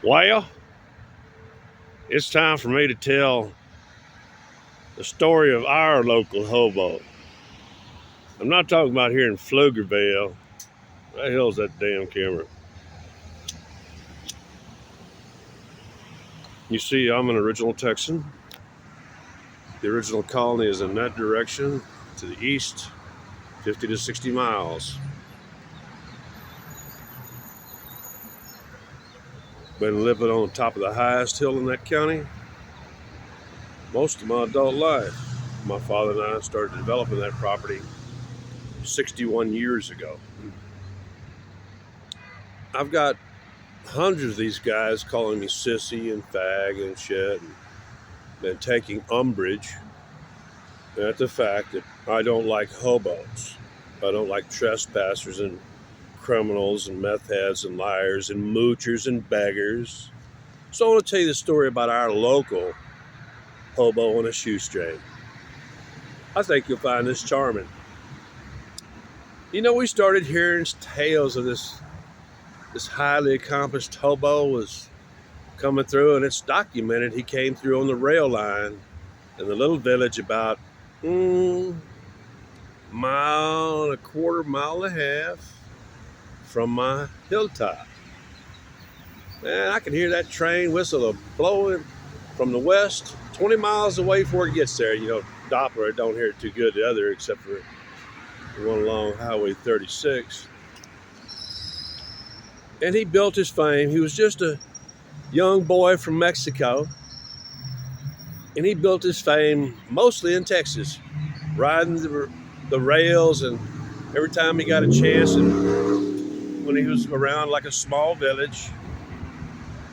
Well, it's time for me to tell the story of our local hobo. I'm not talking about here in Pflugerville. Where the hell's that damn camera? You see, I'm an original Texan. The original colony is in that direction to the east, 50 to 60 miles. Been living on top of the highest hill in that county most of my adult life. My father and I started developing that property 61 years ago. I've got hundreds of these guys calling me sissy and fag and shit, and taking umbrage at the fact that I don't like hobos. I don't like trespassers and criminals and meth heads and liars and moochers and beggars. So I want to tell you the story about our local hobo on a shoestring. I think you'll find this charming. You know, we started hearing tales of this highly accomplished hobo was coming through, and it's documented. He came through on the rail line in the little village about mile and a quarter, mile and a half from my hilltop. Man, I can hear that train whistle blowing from the west, 20 miles away before it gets there. You know, Doppler, I don't hear it too good the other, except for the one along Highway 36. And he built his fame. He was just a young boy from Mexico. And he built his fame mostly in Texas, riding the rails, and every time he got a chance, and when he was around like a small village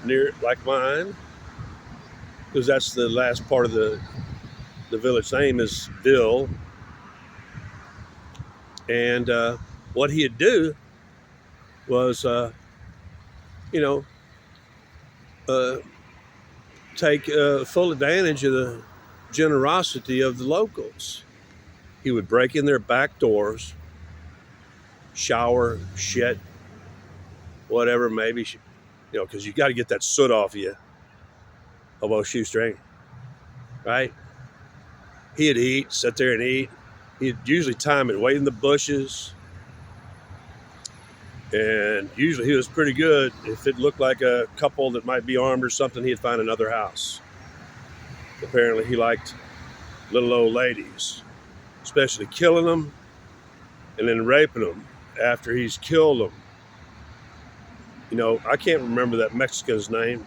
near like mine, because that's the last part of the village name is Ville. And what he'd do was, take full advantage of the generosity of the locals. He would break in their back doors, shower, shit, whatever, maybe, because you got to get that soot off you, hobo shoestring, right? He'd eat, sit there and eat. He'd usually time it, wait in the bushes. And usually he was pretty good. If it looked like a couple that might be armed or something, he'd find another house. Apparently he liked little old ladies, especially killing them and then raping them after he's killed them. I can't remember that Mexican's name.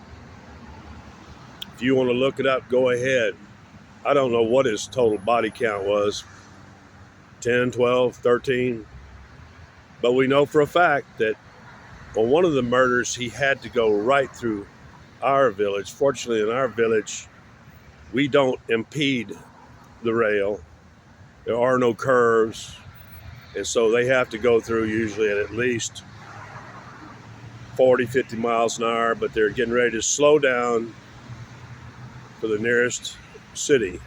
If you want to look it up, go ahead. I don't know what his total body count was, 10, 12, 13. But we know for a fact that on one of the murders, he had to go right through our village. Fortunately, in our village, we don't impede the rail. There are no curves. And so they have to go through usually at least 40, 50 miles an hour, but they're getting ready to slow down for the nearest city.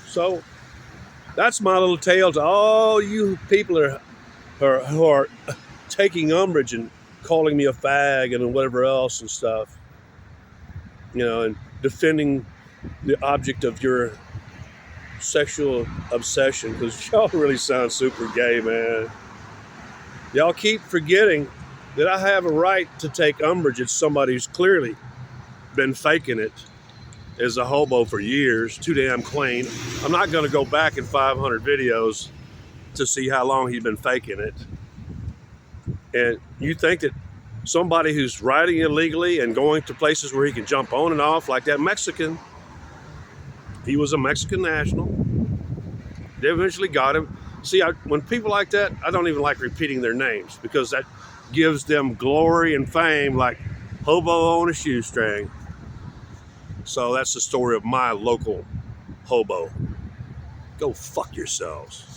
So that's my little tale to all you people who are taking umbrage and calling me a fag and whatever else and stuff, and defending the object of your sexual obsession, because y'all really sound super gay, man. Y'all keep forgetting that I have a right to take umbrage at somebody who's clearly been faking it as a hobo for years, too damn clean. I'm not going to go back in 500 videos to see how long he's been faking it. And you think that somebody who's riding illegally and going to places where he can jump on and off, like that Mexican, he was a Mexican national. They eventually got him. See, when people like that, I don't even like repeating their names, because that gives them glory and fame, like hobo on a shoestring. So that's the story of my local hobo. Go fuck yourselves.